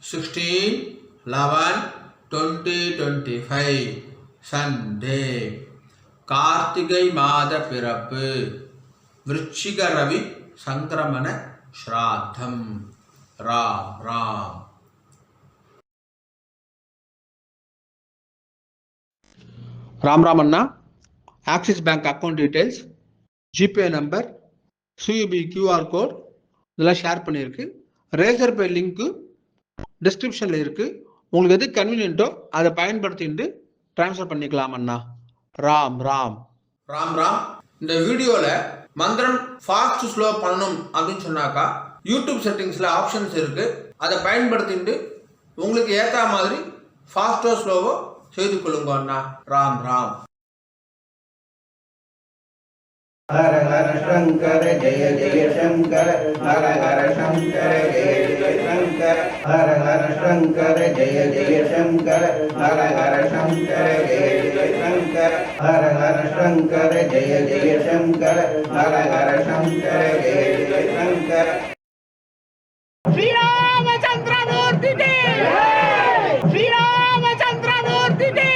16, 11, 2025 Sunday. Karthigai மாத பிறப்பு. விருச்சிக ரவி சங்கிரமண ஸ்ராத்தம். ராம் ராம். ராம் ராம் அண்ணா. Axis bank account details, GPay number, CUB QR code இதெல்லாம் ஷேர் பண்ணியிருக்கு. ரேசர் பே லிங்க்கு டிஸ்கிரிப்ஷனில் இருக்குது. உங்களுக்கு எது கன்வீனியன்ட்டோ அதை பயன்படுத்திட்டு ட்ரான்ஸ்ஃபர் பண்ணிக்கலாம் அண்ணா. ராம் ராம். ராம் ராம். இந்த வீடியோவில் மந்திரம் ஃபாஸ்ட் ஸ்லோ பண்ணணும் அப்படின்னு சொன்னாக்கா யூடியூப் செட்டிங்ஸில் ஆப்ஷன்ஸ் இருக்குது. அதை பயன்படுத்திட்டு உங்களுக்கு ஏற்ற மாதிரி ஃபாஸ்ட்டோ ஸ்லோவோ செய்து கொள்ளுங்க அண்ணா. ராம் ராம். हर हर शंकर जय जय शंकर, हर हर शंकर जय जय शंकर, हर हर शंकर जय जय शंकर, हर हर शंकर जय जय शंकर, हर हर शंकर जय जय शंकर, हर हर शंकर जय जय शंकर. श्री रामचंद्र मूर्ति के श्री रामचंद्र मूर्ति के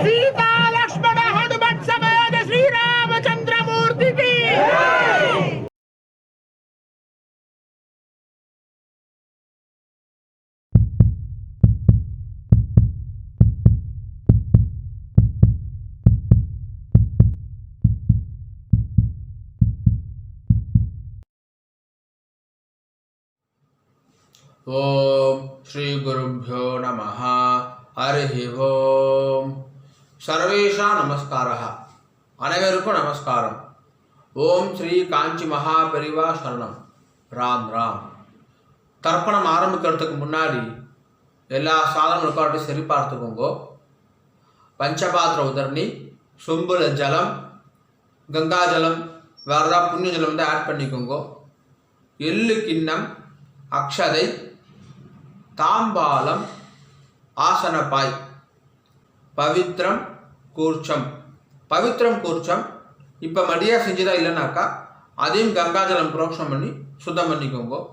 सीता लक्ष्मण हनुमत समेत श्री रामचंद्र मूर्ति की. ஓம் ஸ்ரீ குருப்யோ நமஹ. ஹரி ஓம். சர்வேஷா நமஸ்காரः. அனைவருக்கும் நமஸ்காரம். ஓம் ஸ்ரீ காஞ்சி மகா பெரிவா சரணம். ராம் ராம். தர்ப்பணம் ஆரம்பிக்கிறதுக்கு முன்னாடி எல்லா சாதனம் ரெக்கார்டு சரி பார்த்துக்கோங்க. பஞ்சபாத்திர உதரணி, சொம்புல ஜலம், கங்கா ஜலம், வேறு ஏதாவது புண்ணிய ஜலம் வந்து ஆட் பண்ணிக்கோங்க. எள்ளு கிண்ணம், அக்ஷதை, தாம்பாலம், ஆசனப்பாய், பவித்ரம் கூர்ச்சம். பவித்ரம் கூர்ச்சம் இப்போ மடியாக செஞ்சுதா இல்லைனாக்கா அதையும் கங்காஜலம் புரோக்ஷம் பண்ணி சுத்தம் பண்ணிக்கோங்க.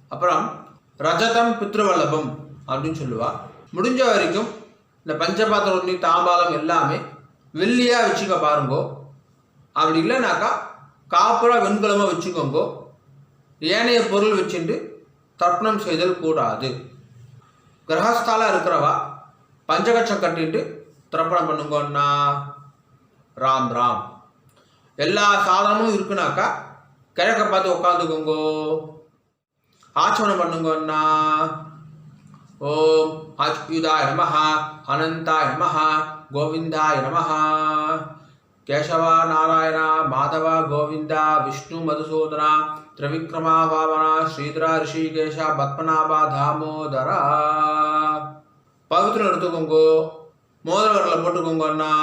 அப்புறம் ரஜதம் பித்ருவல்லபம் அப்படின்னு சொல்லுவா. முடிஞ்ச வரைக்கும் இந்த பஞ்சபாத்திர தாம்பாலம் எல்லாமே வெள்ளியாக வச்சுக்க பாருங்கோ. அப்படி இல்லைனாக்கா காப்புரா வெண்கலமாக வச்சுக்கோங்க. ஏனைய பொருள் வச்சுட்டு தர்ப்பணம் செய்தல் கூடாது. கிரகஸ்தாலாக இருக்கிறவா பஞ்சகட்சம் கட்டிட்டு தர்ப்பணம் பண்ணுங்கன்னா. ராம் ராம். எல்லா சாதனமும் இருக்குனாக்கா கிழக்க பார்த்து உட்காந்துக்கோங்க. ஆச்சமனம் பண்ணுங்கன்னா. ஓம் அச்சுதாய நமஹ, அனந்தாய நமஹ, கோவிந்தாய நமஹ. கேசவா நாராயண மாதவ கோவிந்த விஷ்ணு மதுசூதன திரிவிக்ரமா வாமன ஸ்ரீதரா ரிஷிகேஷ பத்மநாபா தாமோதரா. பவித்திரம் எடுத்துக்கோங்க. மோதிர வரல போட்டுக்கோங்கன்னா.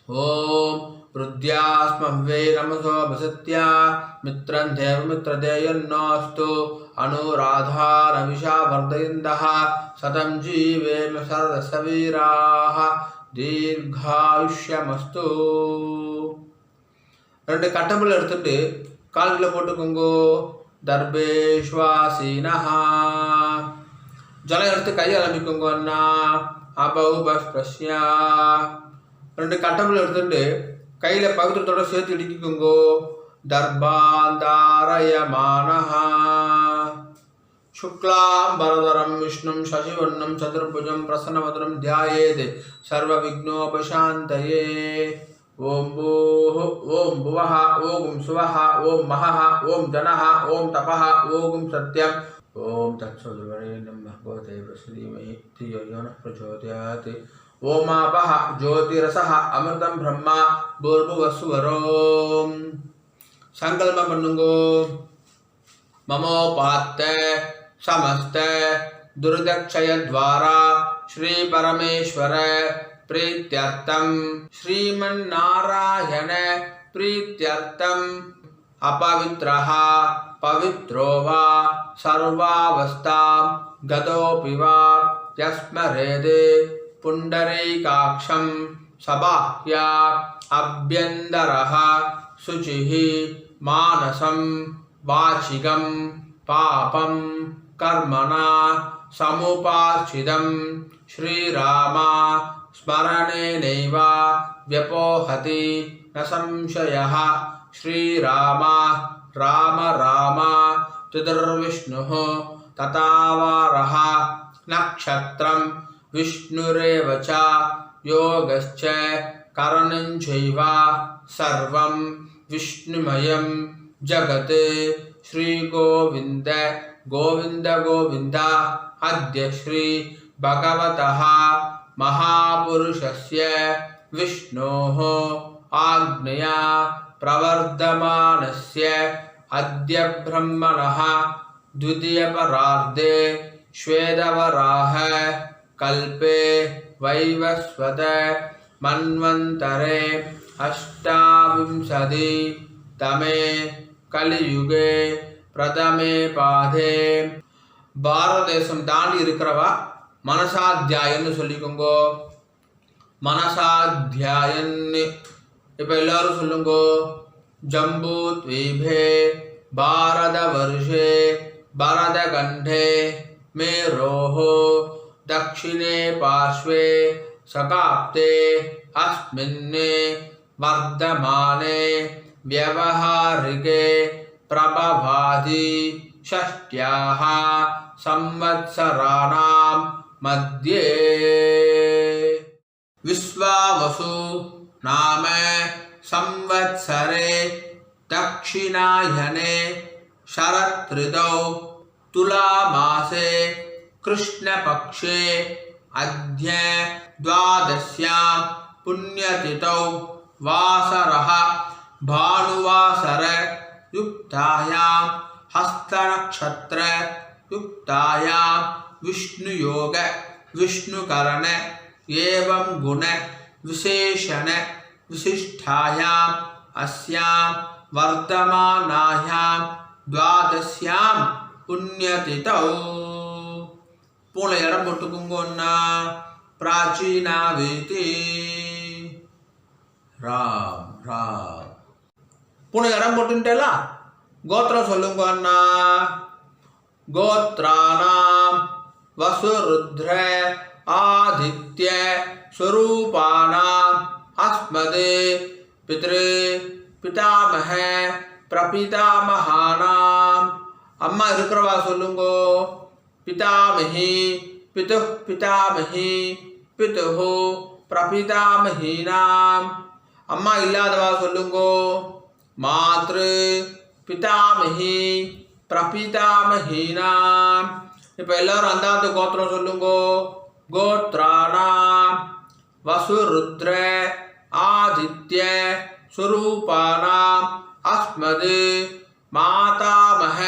ஓம் ருத்யாஸ்மவே நமசோ வசத்யா மித்ரன் தேவ மித்ரதேயன்னோஸ்து அனுராதா ரவிஷா வர்தயந்தः சதம் ஜீவேம சரதசவீராः தீர்காயுஷ்யமஸ்து. ரெண்டு கட்டம்புல எடுத்துட்டு கால்களை போட்டுக்கோங்க. தர்பேஷ்வாசீனஹ. ஜலம் எடுத்து கையை அலம்பிக்கோங்க அண்ணா. அபௌபஸ்பிரஸ்யா. ரெண்டு கட்டம்புல எடுத்துட்டு கையில் பவித்திரத்தோட சேர்த்து இடிக்கிக்கோங்க. தர்பாந்தாரயமானஹ. शुक्लांबरधरं विष्णुं शशिवर्णं चतुर्भुजं प्रसन्नवदनं ध्यायेत् सर्वविघ्नोपशान्तये. ओम भूः ओम भुवः ओम सुवः ओम महः ओम जनः ओम तपः ओम सत्यम्. ओम तत्सवितुर्वरेण्यं भर्गो देवस्य धीमहि धियो यो नः प्रचोदयात्. ओमापः ज्योतिरसः अमृतं ब्रह्म भूर्भुवस्सुवरोम्. संकल्पं பண்ணுங்கோ. ममोपात्त समस्त दुर्दक्षय द्वारा श्री परमेश्वर प्रीत्यर्थम श्रीमन्नारायण प्रीत्यर्थम अपवित्रः पवित्रो वा सर्वावस्थां गतोऽपि वा यस्मरेद् पुण्डरीकाक्षं सबाह्या अभ्यन्तरः शुचिः मानसं वाचिकं पापं कर्मणा समुपाश्रितं श्रीराम स्मरणेनैव व्यपोहति न संशयः। श्रीराम राम राम चतुर्विष्णुः तथावारः नक्षत्रं विष्णुरेव च योगश्च करणं चैव सर्वं विष्णुमयं जगत्। श्रीगोविन्द गोविन्द गोविन्द अद्य श्री भगवतः महापुरुषस्य विष्णोः आज्ञया प्रवर्धमानस्य अद्य ब्रह्मणः द्वितीयपरार्धे श्वेतवराह कल्पे वैवस्वत मन्वन्तरे अष्टाविंशति तमे कलियुगे प्रथमे पादे பாரத தேசம் தாண்டி இருக்கிறவா மனசாத்தியாயன்னு சொல்லிக்கோங்கோ. மனசாத்தியாயன்னு இப்போ எல்லாரும் சொல்லுங்கோ. ஜம்பூ த்வீபே பாரத வருஷே பரத கண்டே மேரோஹோ தக்ஷிணே பார்ஷ்வே சகாப்தே அஸ்மின்னே வர்தமானே व्यवहारिके प्रभवादि षष्ट्याः संवत्सराणां मध्ये विश्वावसु नाम संवत्सरे दक्षिणायने शरदृतौ तुलामासे कृष्णपक्षे अद्य द्वादश्यां पुण्यतिथौ वासरः भानुवासर युक्तायां हस्तनक्षत्र युक्तायां विष्णुयोग विष्णुकरण एवं गुण विशेषण विशिष्टायां अस्यां वर्तमानायां द्वादश्यां पुण्यतिथौ पूर्ण इடம் போட்டுக்குங்கோன்னா प्राचीनावीति राम राम पूर्ण इடம் போட்டுட்டேலா கோத்திரம் சொல்லுங்க அண்ணா गोत्राणां वसुरुद्र आदित्य स्वरूपाणां अस्मद् पितृ पितामह प्रपितामहानां अम्मा இருக்கிறவா சொல்லுங்கோ पितामही पितुः पितामही पितुः प्रपितामहीनां अम्मा इल्लादवा சொல்லுங்கோ मातृ पितामही प्रपितामहीनां இப்போ எல்லாரும் அந்தாத்து கோத்திரம் சொல்லுங்கோ கோத்ராணாம் வசுருத்ர ஆதித்ய ஸ்வரூபானாம் அஸ்மத் மாதாமஹ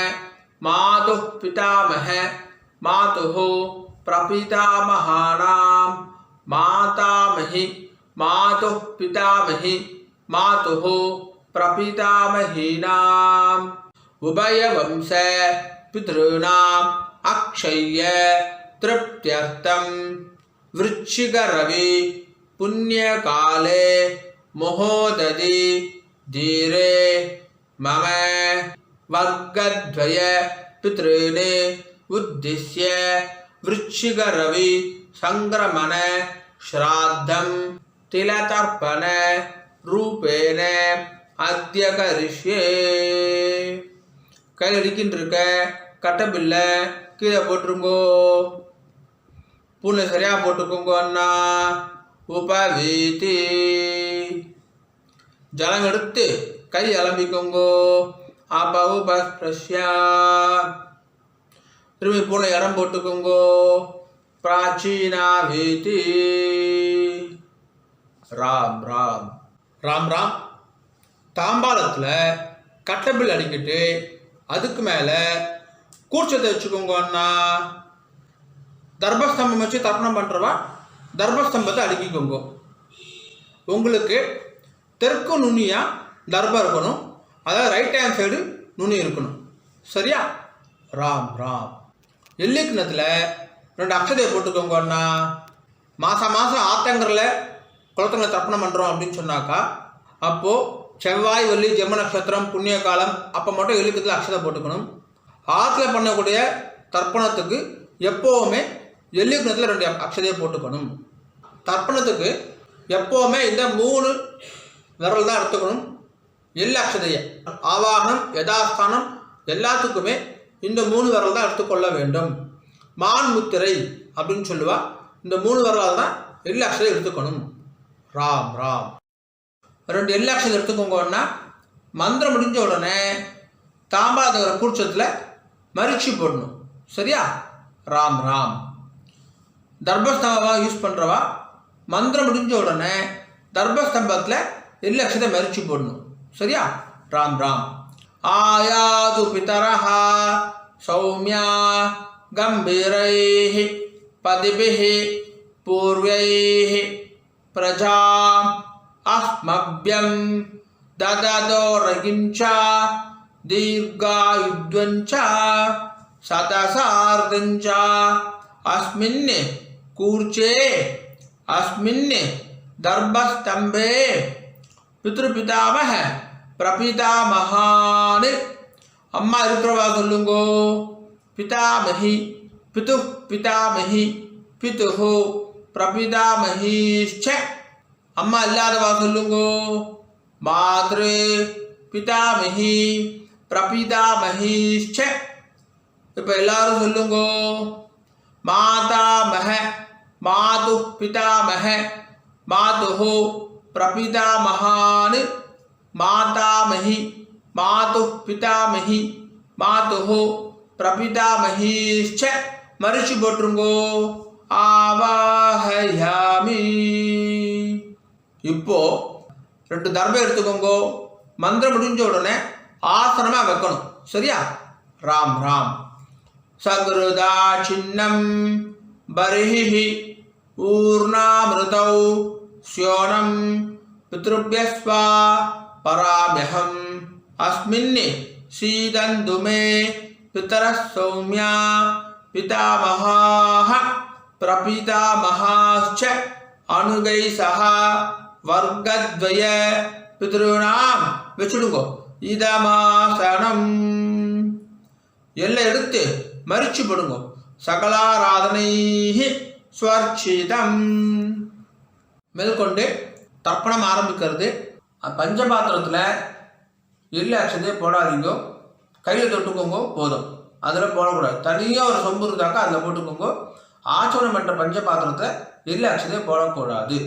மாதுः பிதாமஹ மாதுः பிரபிதாமஹானாம் மாதாமஹி மாதுः பிதாமஹி மாதுः प्रपितामहीनाम् उभयवंश पितॄणाम् अक्षय्य तृप्त्यर्थं वृश्चिकरवि पुण्यकाले महोदधि धीरे मम वर्गद्वय पितॄन् उद्दिश्य वृश्चिकरवि संक्रमण श्राद्धं तिलतर्पण रूपेण अद्य करिष्ये கையில் அடிக்கின்றிருக்க கட்டபில்லை கீழே போட்டுருங்கோ பூனை சரியாக போட்டுக்கோங்க அண்ணா உபவீதி ஜலம் எடுத்து கை அலம்பிக்கோங்கோ அப்ப உபஸ்பிரஷ்யா திரும்பி பூனை இடம் போட்டுக்கோங்கோ பிராச்சீனா வீதி ராம் ராம் ராம் ராம் தாம்பாளத்தில் கட்டபில் அடிக்கிட்டு அதுக்கு மேலே கூர்ச்சத்தை வச்சுக்கோங்க அண்ணா தர்பஸ்தம்பம் வச்சு தர்ப்பணம் பண்ணுறவா தர்பஸ்தம்பத்தை அடுக்கிக்கோங்க உங்களுக்கு தெற்கு நுனியாக தர்பம் இருக்கணும் அதாவது ரைட் ஹேண்ட் சைடு நுனி இருக்கணும் சரியா ராம் ராம் எள்ளி கிண்ணத்தில் 2 அக்ஷதையை போட்டுக்கோங்க அண்ணா மாதம் மாதம் ஆத்தங்கரில் குளத்தங்களை தர்ப்பணம் பண்ணுறோம் அப்படின்னு சொன்னாக்கா அப்போது செவ்வாய் வெள்ளி ஜென்ம நட்சத்திரம் புண்ணிய காலம் அப்போ மட்டும் எள்ளிக்கத்தில் அக்ஷதை போட்டுக்கணும் ஆற்றுல பண்ணக்கூடிய தர்ப்பணத்துக்கு எப்போவுமே எள்ளு கிணத்துல 2 அக்ஷதையை போட்டுக்கணும். தர்ப்பணத்துக்கு எப்போவுமே இந்த 3 விரல் தான் எடுத்துக்கணும். எள்ளு அக்ஷதையை ஆவாகனம் யதாஸ்தானம் எல்லாத்துக்குமே இந்த 3 விரல் தான் எடுத்துக்கொள்ள வேண்டும். மான் முத்திரை அப்படின்னு சொல்லுவா. இந்த 3 விரலால் தான் எள்ளு அக்ஷதை எடுத்துக்கணும். ராம் ராம் 2 எள்ளு அக்ஷதை எடுத்துக்கோங்கன்னா மந்திரம் முடிஞ்ச உடனே தாம்பாதகர கூர்ச்சத்தில் மரிச்சி போடணும். சரியா? ராம் ராம். தர்பஸ்தம்பமாக யூஸ் பண்ணுறவா மந்திரம் முடிஞ்ச உடனே தர்பஸ்தம்பத்தில் எள்ளு அக்ஷதை மரிச்சி போடணும். சரியா? ராம் ராம். ஆயாது பிதரஹ சௌமியா கம்பீரைஹி பதிபிஹி பூர்வைஹி பிரஜாம் அஸ்மப்யம் தததோரகிஞ்ச தீர்காயுத்வஞ்ச சதசார்தஞ்ச அஸ்மின் கூர்ச்சே அஸ்மின் தர்பஸ்தம்பே பித்ருபிதாமஹ பிரபிதாமஹான். அம்மா இருக்கிறவா சொல்லுங்கோ. பிதாமஹி பிது பிதாமஹி பிதுஹு பிரபிதாமஹீச்ச. அம்மா இல்லாதவா சொல்லுங்கோ. மாத்ரு பிதாமஹி பிரபிதாமஹீச்ச. இப்போ எல்லாரும் சொல்லுங்கோ. மாதாமஹ மாது பிதாமஹ மாதுஹு பிரபிதாமஹான். மாதாமஹி மாது பிதாமஹி மாதுஹு பிரபிதாமஹீச்ச. மரிச்சு போட்டுருங்கோ. ஆவாஹயாமி. இப்போ 2 தர்பம் எடுத்துக்கோங்கோ. மந்திரம் முடிஞ்ச உடனே ஆசனமாக வைக்கணும். சரியா? ராம் ராம். சகுருதா சின்னம் பரிஹி ஊர்ணாமிருதௌ ஸ்யோனம் பித்ருப்யஸ்வா பராம்யஹம் அஸ்மின் சீதந்து மே பிதரஸ் சௌமியா பிதாமஹாஹ பிரபிதாமஹாச்ச அனுகை சஹ வர்க்கத்வய பித்ருணாம். வச்சுடுங்கோ. இதமாசனம். எல்லாம் எடுத்து மரிச்சு போடுங்க. சகலாராதனை ஸ்வர்ச்சிதம். மேற்கொண்டு தர்ப்பணம் ஆரம்பிக்கிறது. பஞ்சபாத்திரத்தில் எள்ளு அக்ஷதையை போடாதீங்க. கையில் தொட்டுக்கோங்க போதும். அதில் போடக்கூடாது. தனியாக ஒரு சொம்பு இருந்தாக்கா அதில் போட்டுக்கோங்க. ஆச்சரணம் என்ற பஞ்சபாத்திரத்தை எள்ளு அக்ஷதையை போடக்கூடாது.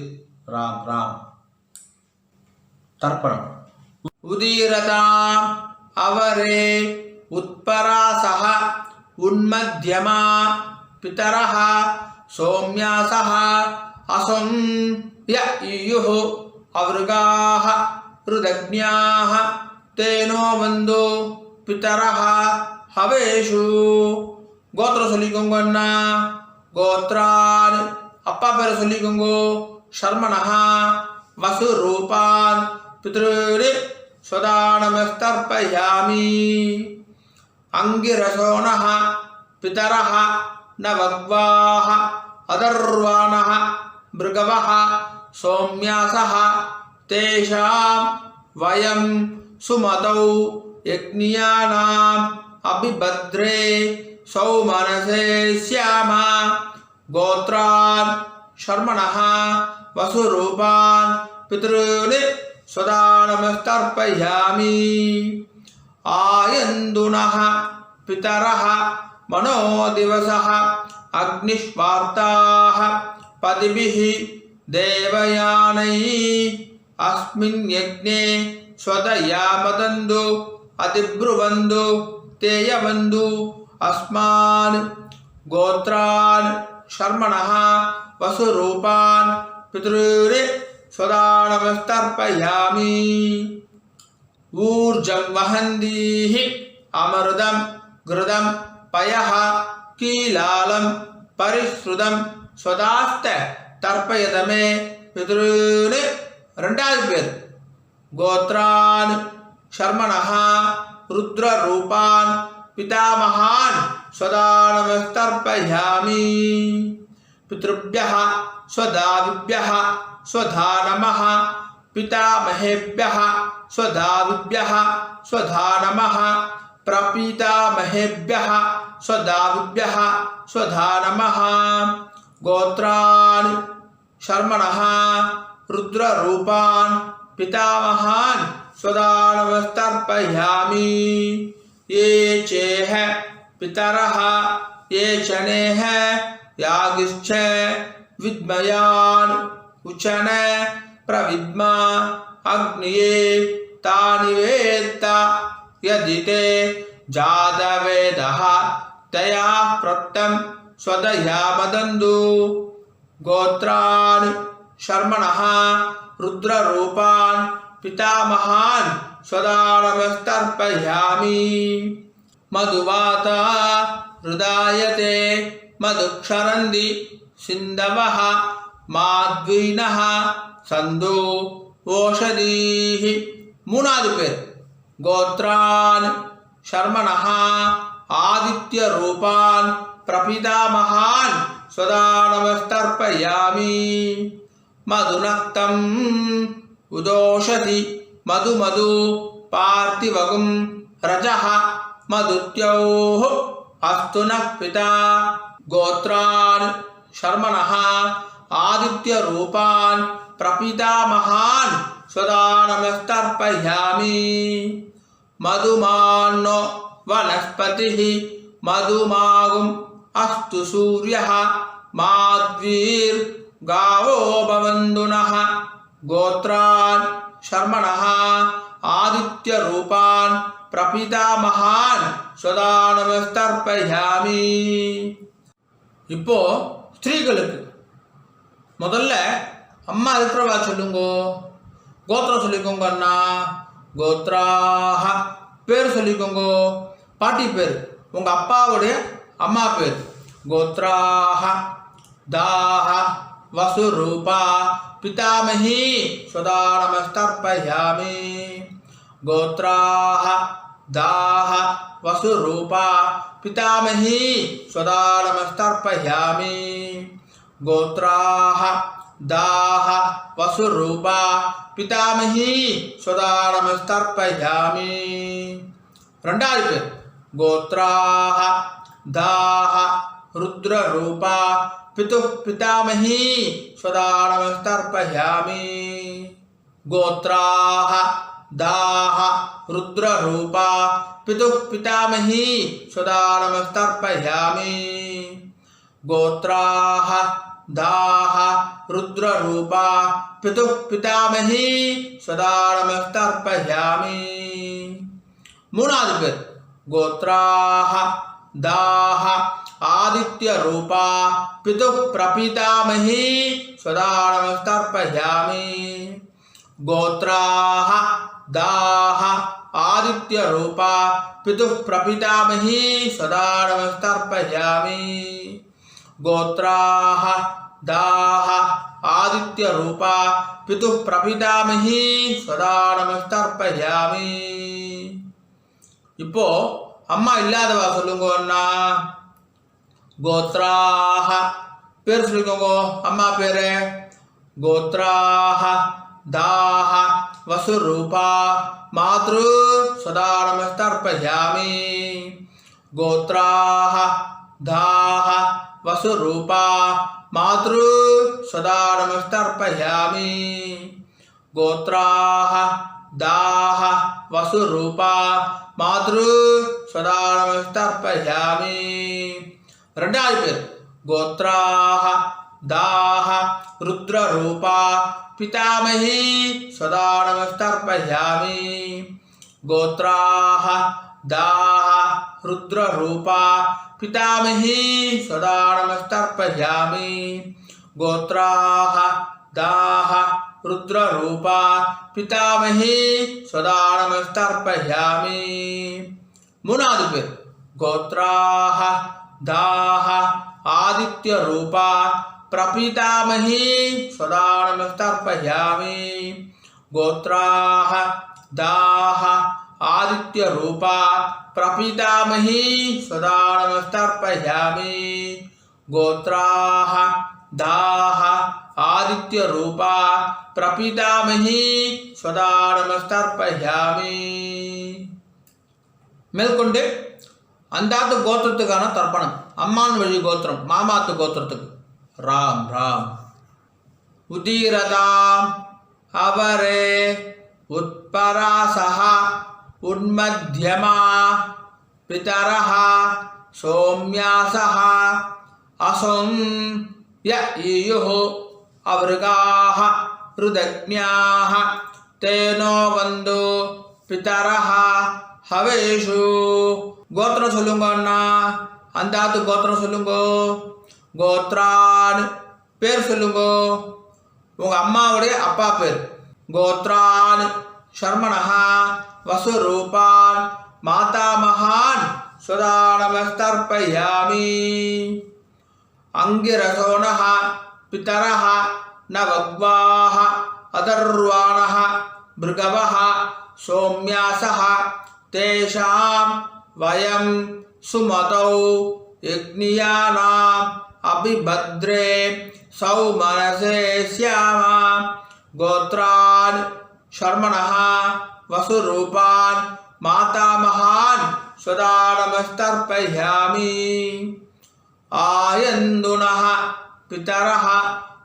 ராம் ராம். தர்ப்பணம். உதீரதாம் அவரே உத்பராசஹ உன்மத்யமா பிதரஹ சௌம்யாசஹ அசம் ய இயுஹு அவருகாஹ ருதக்ஞாஹ தேனோ வந்தோ பிதரஹ ஹவேஷு. கோத்திரம் சொல்லிக்கோங்க. அண்ணா கோத்ரான். அப்பா பேரை சொல்லிக்கோங்கோ. சர்மணஹா வசு ரூபான் பித்ருரி ஸ்வதானமஸ்தர்ப்பயாமி. அங்கிரசோனஹ பிதரஹ நவக்வாஹ அதர்வாணஹ மிருகவஹ சௌம்யாசஹ தேஷாம் வயம் சுமதௌ யக்ஞானாம் அபிபத்ரே சௌமனசே ஸ்யாமா. கோத்ரான் சர்மணஹ வசுரூபான் பித்ருனி ஸ்வதானமஸ்தர்ப்பயாமி. ஆயந்துனஹ பிதரஹ மனோதிவசஹ அக்னிஷ்வார்த்தாஹ பதிபிஹி தேவயானை அஸ்மின் யக்ஞே ஸ்வதயாமதந்து அதிப்ருவந்து தேயவந்து அஸ்மான். கோத்ரான் சர்மணஹ வசுரூபான் பித்ருரி ஸ்வதானமஸ்தர்ப்பயாமி. ஊர்ஜம் வஹந்தீஹி அமிர்தம் கிருதம் பயஹ கீலாலம் பரிஸ்ருதம் ஸ்வதாஸ்த தர்ப்பயதமே பித்ருனி. 2வது பேர். கோத்ரான் சர்மணஹ ருத்ர ரூபான் பிதாமகான் ஸ்வதானமஸ்தர்ப்பயாமி. பித்ருभ्यः स्वधाविभ्यः स्वधा नमः. पितामहेभ्यः स्वधाविभ्यः स्वधा नमः. प्रपितामहेभ्यः स्वधाविभ्यः स्वधा नमः गोत्राणि शर्मणः रुद्ररूपान् पितामहान् स्वधा नमस्तर्पयामि ये चेह पितरः ये चनेह यागिश्च विद्मयान् उचन प्रविद्मा अग्निये तानि वेत्त यदि ते जातवेदः तया प्रोक्तं स्वदया वदन्तु गोत्राणि शर्मणः रुद्ररूपान् पितामहान् स्वधा नमस्तर्पयामि मधुवाता हृदायते मधुक्षरन्ति सिन्धवः माध्वीनः सन्दो ओषधीः மூணாவது பேர் கோத்ரான் शर्मणः आदित्य रूपान् प्रपितामहान् स्वधा नमस्तर्पयामि मधुनक्तम् उदोषधि मधु पार्थिवगुं रजः मधुत्योः अस्तु नः पिता गोत्रान् शर्मणः आदित्य रूपान् प्रपितामहान् स्वधा नमस्तर्पयामि मधुमान्नो वनस्पतिः मधुमागुम् अस्तु सूर्यः माध्वीर्गावो भवन्तु नः गोत्रान् शर्मणः आदित्य रूपान् प्रपितामहान् स्वधा नमस्तर्पयामि இப்போ ஸ்திரீகளுக்கு முதல்ல அம்மா இருக்கிறவா சொல்லுங்கோ கோத்திரம் சொல்லிக்கோங்க அண்ணா கோத்ராஹ பேர் சொல்லிக்கோங்க பாட்டி பேர் உங்க அப்பாவுடைய அம்மா பேர் கோத்ராஹ தாஹ வசுரூபா பிதாமஹி स्वधा नमस्तर्पयामि गोत्राः दाः वसुरूपा पितामही स्वधा नमस्तर्पयामि गोत्राः दाः वसुरूपा पितामही स्वधा नमस्तर्पयामि ரெண்டாவது பேர் गोत्राः दाः रुद्ररूपा पितुः पितामही स्वधा नमस्तर्पयामि गोत्राः दाः रुद्ररूपा पितुः पितामही स्वधा नमस्तर्पयामि गोत्राः दाः रुद्ररूपा पितुः पितामही स्वधा नमस्तर्पयामि மூணாவது பேர் गोत्राः दाः आदित्य रूपा पितुः प्रपितामही स्वधा नमस्तर्पयामि गोत्राः दाः आदित्य रूपा पितुः प्रपितामही स्वधा नमस्तर्पयामि गोत्राः दाः आदित्य रूपा पितुः प्रपितामही स्वधा नमस्तर्पयामि இப்போ அம்மா இல்லாதவா சொல்லுங்க அண்ணா கோத்ராஹ பேர் சொல்லிக்கோங்க அம்மா பேரு கோத்ராஹ दाः वसुरूपा मातृ स्वधा नमस्तर्पयामि गोत्राः दाः वसुरूपा मातृ स्वधा नमस्तर्पयामि गोत्राः दाः वसुरूपा मातृ स्वधा नमस्तर्पयामि ரெண்டாவது பேர் गोत्राः दाः रुद्ररूपा पितामही स्वधा नमस्तर्पयामि गोत्राः दाः रुद्ररूपा पितामही स्वधा नमस्तर्पयामि गोत्राः दाः रुद्ररूपा पितामही स्वधा नमस्तर्पयामि மூணாவது பேர் गोत्राः दाः आदित्य रूपा प्रपितामही स्वधा नमस्तर्पयामि गोत्राः दाः आदित्य रूपा प्रपितामही स्वधा नमस्तर्पयामि गोत्राः दाः आदित्य रूपा प्रपितामही स्वधा नमस्तर्पयामि மேற்கொண்டு அந்தாத்து கோத்திரத்துக்கான தர்ப்பணம். அம்மான் வழி கோத்திரம், மாமாத்து கோத்திரத்துக்கு. ராம் ராம். உதீரதாம் அவரே உத்பராசஹ உன்மத்யமா பிதரஹ சோம்யாசஹ அசம் ய ஈயுஹு அவருகாஹ ருதக்ஞாஹ தேனோ வந்து பிதரஹ ஹவேஷு. கோத்திரம் சொல்லுங்க அண்ணா. அந்தாத்து கோத்திரம் சொல்லுங்க. கோத்ரான் பேர் சொல்லுங்க. உங்க அம்மாவுடைய அப்பா பேர். கோத்ரான் சர்மணஹ வசுரூபான் மாதாமகான் சுதானமஸ்தர்ப்பயாமி. அங்கிரசோணஹ பிதரஹ நவக்வாஹ அதர்வாணஹ பிருகவஹ சோம்யாசஹ தேஷாம் வயம் சுமதௌ யக்ஞியானாம் அபிபத்ரே சௌமனசே ஸ்யாமா. கோத்ரான் சர்மணஹ வசுரூபான் மாதாமகான் ஸ்வதானமஸ்தர்ப்பயாமி. ஆயந்துனஹ பிதரஹ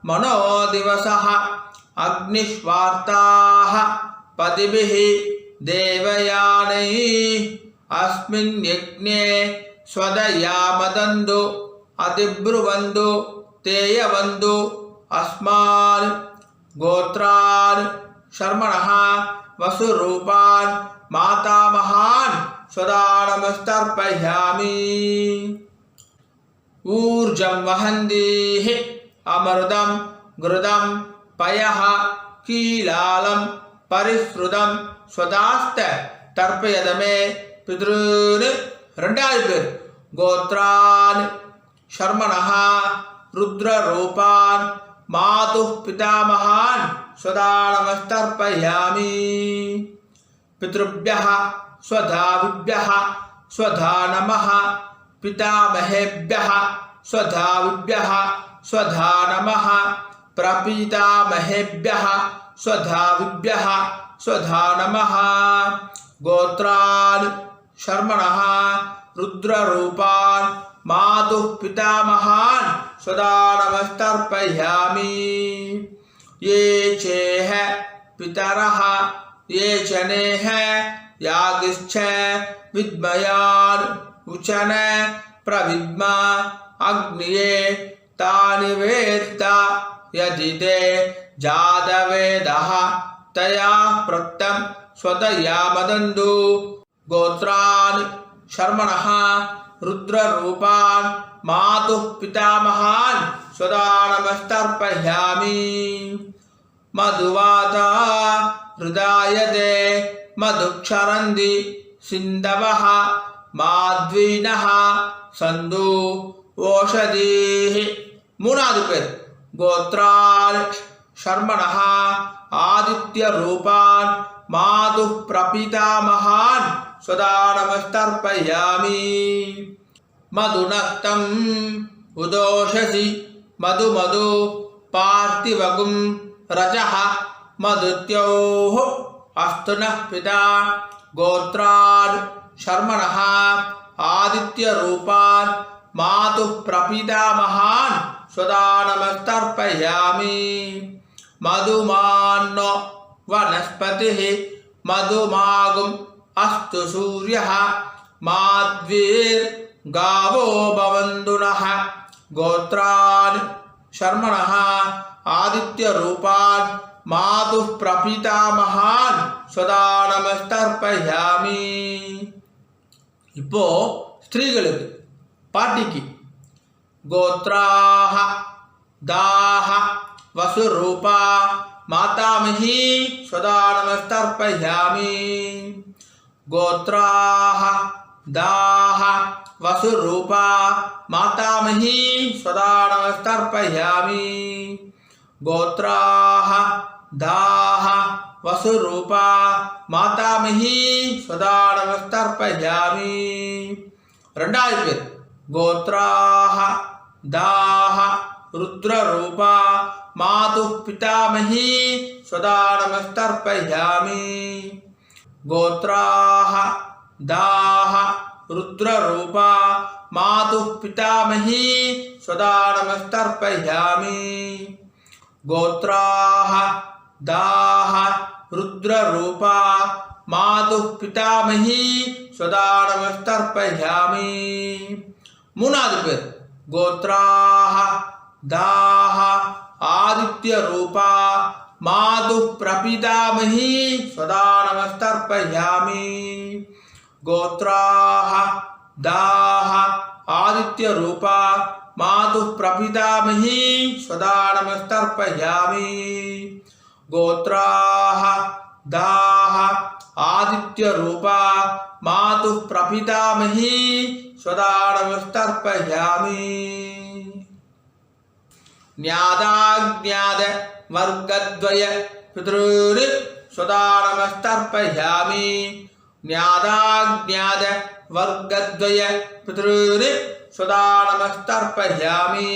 மனோதிவசஹ அக்னிஷ்வார்த்தாஹ பதிபிஹ தேவயானைः அஸ்மின் யக்ஞே ஸ்வதயாமதந்து அதிப்ருவந்து தேயவந்து அஸ்மான். கோத்ரான் சர்மணஹ வசுரூபான் மாதாமகான் ஸ்வதானமஸ்தர்ப்பயாமி. ஊர்ஜம் வஹந்தீஹ அமிர்தம் கிருதம் பயஹ கீலாலம் பரிஸ்ருதம் ஸ்வதாஸ்த தர்ப்பயதமே பித்ருன்னு. ரெண்டாவது பேர். கோத்ரான் சர்மணஹ ருத்ரரூபான் மாதுः பிதாமகான் ஸ்வதானமஸ்தர்ப்பயாமி. பித்ருभ्यः ஸ்வதாவிभ्यः ஸ்வதா நமः பிதாமஹேभ्यः ஸ்வதாவிभ्यः ஸ்வதா நமः பிரபீதாமஹேभ्यः ஸ்வதாவிभ्यः ஸ்வதா நமः. கோத்ரான் சர்மணஹ ருத்ரரூபான் மாதுः பிதாமகான் ஸ்வதானமஸ்தர்ப்பயாமி. ये चेह पितरः ये चनेह यागिश्च विद्मयान् उचन प्रविद्मा अग्निये तानि वेत्त यदि ते जातवेदः तया प्रत्तं स्वतयामदन्तु. गोत्रान् शर्मणः रुद्ररूपान् मातुः पितामहान् स्वदानमस्तर्पयामि. मधुवाता हृदायते मधुक्षरन्ति सिन्धवः माध्वीनः सन्तु ओषधीः. மூணாவது பேர். கோத்ரான் शर्मणः आदित्यरूपान् मातुः प्रपितामहान् स्वदानमस्तर्पयामि. मधुनक्तं उदोषसि मधु पार्थिवगुं रजः मधुत्योः अस्तु नः पिता. गोत्रान् शर्मणः आदित्यरूपान् मातुः प्रपितामहान् स्वदानमस्तर्पयामि. मधुमान्नो वनस्पतिः मधुमागुम् अस्तु सूर्यः माध्वीर्गावो भवन्तु नः. गोत्रान् शर्मणः आदित्यरूपान् मातुः प्रपितामहान् स्वदानमस्तर्पयामि. இப்போ ஸ்திரீகளுக்கு பாட்டிக்கு கோத்ராஹ தாஹ வசுரூபா மாதாமஹி ஸ்வதானமஸ்தர்ப்பயாமி. கோத்ராஹ தாஹ வசுரூபா மாதாமஹி ஸ்வதானமஸ்தர்ப்பயாமி. கோத்ராஹ தாஹ வசுரூபா மாதாமஹி ஸ்வதானமஸ்தர்ப்பயாமி. ரெண்டாவது பேர். கோத்ராஹ தாஹ ருத்ரரூபா மாதுः பிதாமஹி ஸ்வதானமஸ்தர்ப்பயாமி. கோத்ராஹ தாஹ रुद्ररूपा मातुः पितामही स्वदा नमस्तर्पयामि गोत्राः दाः रुद्ररूपा मातुः पितामही स्वदा नमस्तर्पयामि மூணாவது பேர் गोत्राः दाः आदित्यरूपा मातुः प्रपितामही स्वदा नमस्तर्पयामि गोत्राः दाः आदित्यरूपा मातुः प्रपितामही स्वदा नमस्तर्पयामि गोत्राः दाः आदित्यरूपा मातुः प्रपितामही स्वदा नमस्तर्पयामि न्यादाज्ञाद वर्गद्वय पितॄन् स्वदा नमस्तर्पयामि न्यादाज्ञाद वर्गद्वय पितॄन् स्वदा नमस्तर्पयामि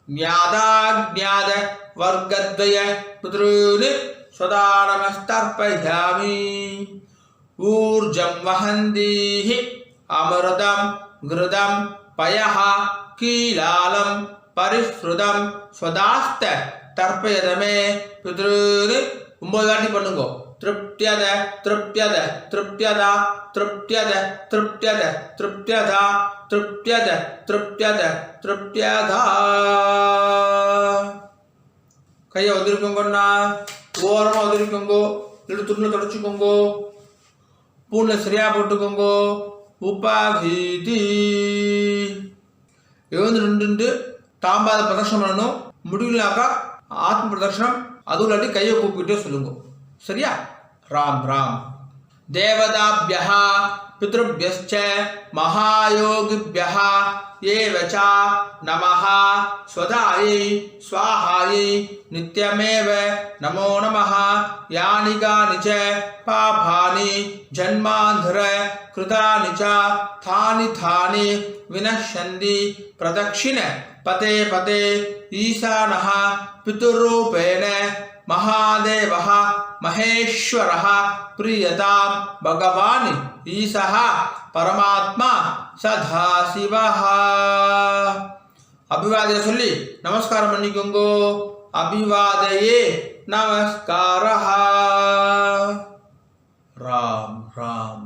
न्यादाज्ञाद वर्गद्वय पितॄन् स्वदा नमस्तर्पयामि ऊर्जं वहन्तीः अमृतं घृतं पयः कीलालं परिश्रुतं स्वदास्त तर्पयत मे पितॄन् 9 வாட்டி பண்ணுங்க तृप्त्यद तृप्त्यद तृप्त्यदा तृप्त्यद तृप्त्यद तृप्त्यदा तृप्त्यद तृप्त्यद तृप्त्यदा கையை ஒதுக்கிக்கோங்கண்ணா ஓரமாக ஒதுக்கிக்கோங்கோ இல்லை துணியில் தொடச்சிக்கோங்கோ பூனை சரியா போட்டுக்கோங்கோ உபாகீதி எழுந்து நின்று தாம்பாத பிரதர்ஷனம் பண்ணணும் முடியலனாக்கா ஆத்ம பிரதர்ஷனம் அதுவும் இல்லாட்டி கையை கூப்பிக்கிட்டே சொல்லுங்க சரியா ராம் ராம் தேவதாபியः பித்ருभ्यश्च महायोगिभ्यः एव च नमः स्वधायै स्वाहायै नित्यमेव नमो नमः यानि कानि च पापानि जन्मान्धर कृतानि च थानि थानि विनश्यन्ति प्रदक्षिण पते पते ईशानः पितुरूपेण महादेवः महेश्वरः प्रियतां भगवान् ईशः परमात्मा सदाशिवः अभिवादय சொல்லி நமஸ்காரம் பண்ணிக்கோங்கோ अभिवादये नमस्कारः राम राम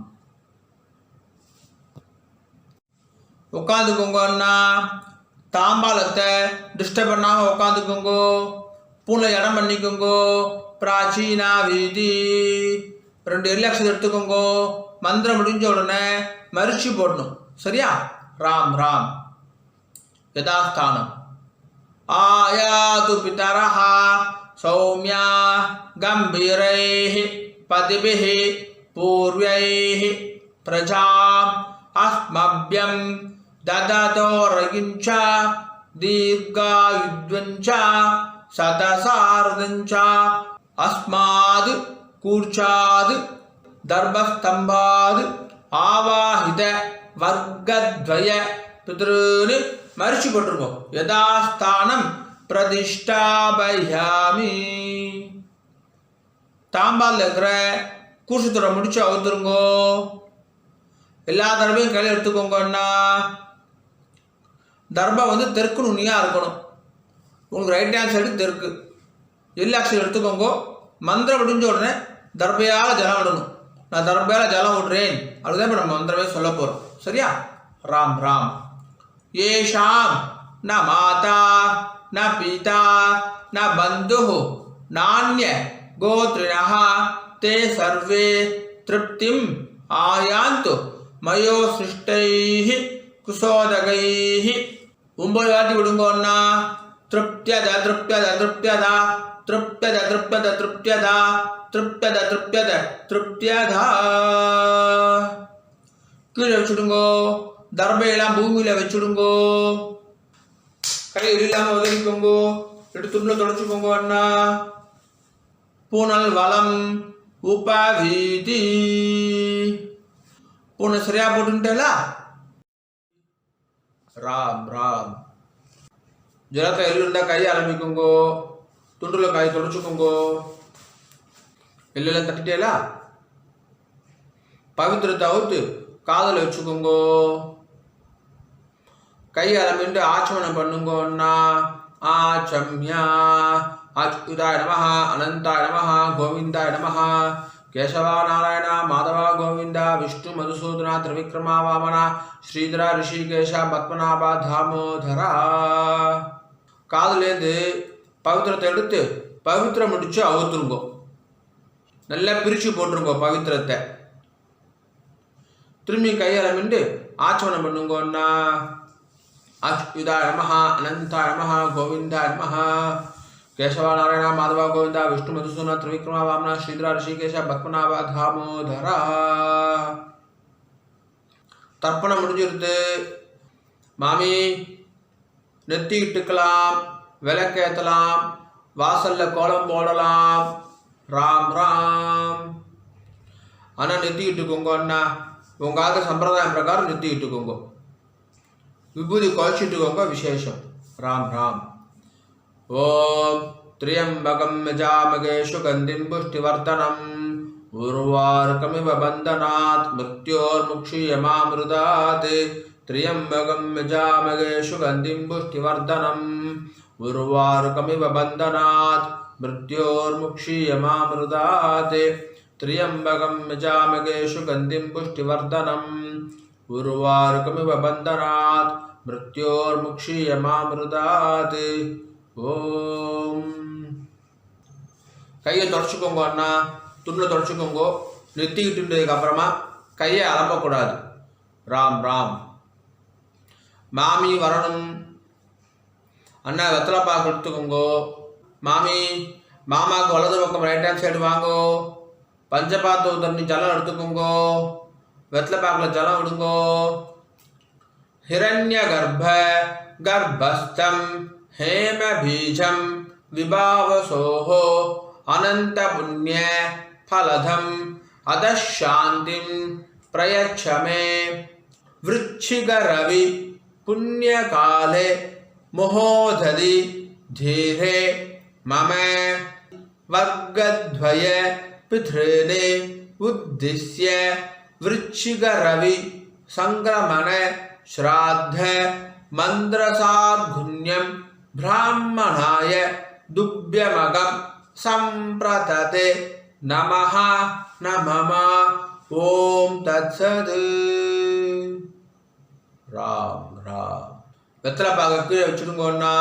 உட்காந்துக்கோங்க அண்ணா தாம்பாலத்தை டிஸ்டர்ப் பண்ணாமல் உட்காந்துக்கோங்கோ பூனை இடம் பண்ணிக்கோங்கோ பிராச்சீனா வீதி 2 எல்லக்ஷன் எடுத்துக்கோங்கோ மந்திரம் முடிஞ்ச உடனே மரிச்சு போடணும் சரியா ராம் ராம் யதாஸ்தானம் ஆயாது பிதரஹ சௌமியா கம்பீரைஹ பதிபிஹ பூர்வைஹ பிரஜாம் அஸ்மப்யம் ददतोरगिञ्च दीर्घायुध्वञ्च सदसार्धञ्च अस्माद् कूर्चाद् दर्भस्तम्भाद् आवाहित वर्गद्वय पितॄन् मरिச்சு போட்டுருங்க யதாஸ்தானம் பிரதிஷ்டாபயாமி தாம்பால் இருக்கிற கூர்ஷத்தோட முடிச்சு அவுத்துருங்கோ எல்லா தடவையும் கையில் எடுத்துக்கோங்கன்னா தர்பம் வந்து தெற்கு நுனியாக இருக்கணும் உங்களுக்கு ரைட் ஹேண்ட் சைடு தெற்கு எல்லாக்ஷன் எடுத்துக்கோங்க மந்திரம் முடிஞ்ச உடனே தர்பையால் ஜலம் விடணும் நான் தர்பையால் ஜலம் விடுறேன் அப்படிதான் இப்போ நம்ம மந்திரமே சொல்ல போகிறோம் சரியா ராம் ராம் ஏஷாம் ந மாதா ந பிதா ந பந்து நானிய கோத்ரிணः தே சர்வே திருப்திம் ஆயாந்து மயோ சிருஷ்டைः குசோதகைः 9 வாட்டி விடுங்கோன்னா திருப்தியத திருப்தியத திருப்தியதா திருப்தியத திருப்தியத திருப்தியதா திருப்தியத திருப்தியத திருப்தியதா கீழே வச்சுடுங்கோ தர்பையெல்லாம் பூமியில் வச்சுடுங்கோ கை இல்லாமல் உதவிக்கோங்கோ எடுத்துள்ள தொடச்சுக்கோங்க அண்ணா பூனல் வளம் உபவீதி பூனை சரியா போட்டுட்டேலா ராம் ராம் ஜலத்தை எள்ளுண்டா கையை ஆரம்பிக்குங்கோ துண்டுல காய் தொடச்சுக்கோங்கோ எள்ளெல்லாம் தட்டிட்டேலா பவித்திரத்தை அவுத்து காதில் வச்சுக்கோங்கோ. கை அலம்பிட்டு ஆச்சமனம் பண்ணுங்கோன்னா ஆச்சம்யா அச்சுதாய நமஹ அனந்தாய நமஹ கோவிந்தாய நமஹ கேசவா நாராயண மாதவா கோவிந்தா விஷ்ணு மதுசூதனா திரிவிக்ரமா வாமனா ஸ்ரீதரா ரிஷிகேஷா பத்மநாபா தாமோதரா. காதுலேருந்து பவித்திரத்தை எடுத்து பவித்திரம் முடிச்சு அவுத்துருங்கோ. நல்லா பிரித்து போட்டுருங்கோ பவித்திரத்தை. திரும்பி கையாளமிண்டு ஆச்சமனம் பண்ணுங்கோன்னா அச்சுதாய நமஹ அனந்தாய நமஹ கோவிந்தாய நமஹ கேசவா நாராயண மாதவா கோவிந்தா விஷ்ணு மதுசூதனா திரிவிக்ரமா வாமனா ஸ்ரீதரா ரிஷிகேஷா பத்மநாபா தாமோதரா. தர்ப்பணம் முடிஞ்சிருது. மாமி நெத்தி இட்டுக்கலாம், விளக்கேற்றலாம், வாசல்ல கோலம் போடலாம். ராம் ராம். ஆனால் நெத்தி இட்டுக்கோங்க அண்ணா. உங்காத சம்பிரதாயம் பிரகாரம் நெத்தி இட்டுக்கோங்க. விபூதி குறைச்சிட்டுக்கோங்க, விசேஷம். ராம் ராம். ஓம் திரியம்பகம் யஜாமகே சுகந்திம் புஷ்டிவர்தனம் உர்வாருகமிவ பந்தனாத் மிருத்யோர்முக்ஷீயமாமிருதாத். திரியம்பகம் யஜாமகே சுகந்திம் புஷ்டிவர்தனம் உர்வாருகமிவ பந்தனாத் மிருத்யோர்முக்ஷீயமாமிருதாத். திரியம்பகம் யஜாமகே சுகந்திம் புஷ்டிவர்தனம் உர்வாருகமிவ பந்தனாத் மிருத்யோர்முக்ஷீயமாமிருதாத். ஓம். கையை தொடச்சிக்கோங்க அண்ணா. துணில் தொடச்சிக்கோங்க. நெத்திக்கிட்டுன்றதுக்கு அப்புறமா கையை அலம்பக்கூடாது. ராம் ராம். மாமி வரணும். அண்ணா வெத்தலை பாக்கு எடுத்துக்கோங்கோ. மாமி மாமாவுக்கு வலது பக்கம் ரைட் ஹேண்ட் சைடு வாங்கோ. பஞ்சபாத்து தண்ணி ஜலம் எடுத்துக்கோங்கோ. வெத்தலை பாக்கில் ஜலம் விடுங்கோ. ஹிரண்ய கர்ப்ப கர்ப்பஸ்தம் हेम बीजम विभावसोहो अनंत पुण्य फलधम अदशांतिम प्रयच्छ मे वृश्चिक रवि पुण्य काले मोहोदधि धीरे मम वर्गद्वय पितॄने उद्दिश्य वृश्चिक रवि संक्रमण श्राद्ध मंत्रसाद्गुण्यम ब्राह्मणाय दुभ्यमगम संप्रतते नमः नमः. ओम तत्सद. राम राम. வெத்தலை பாக்க கீழே வச்சுடுங்கண்ணா.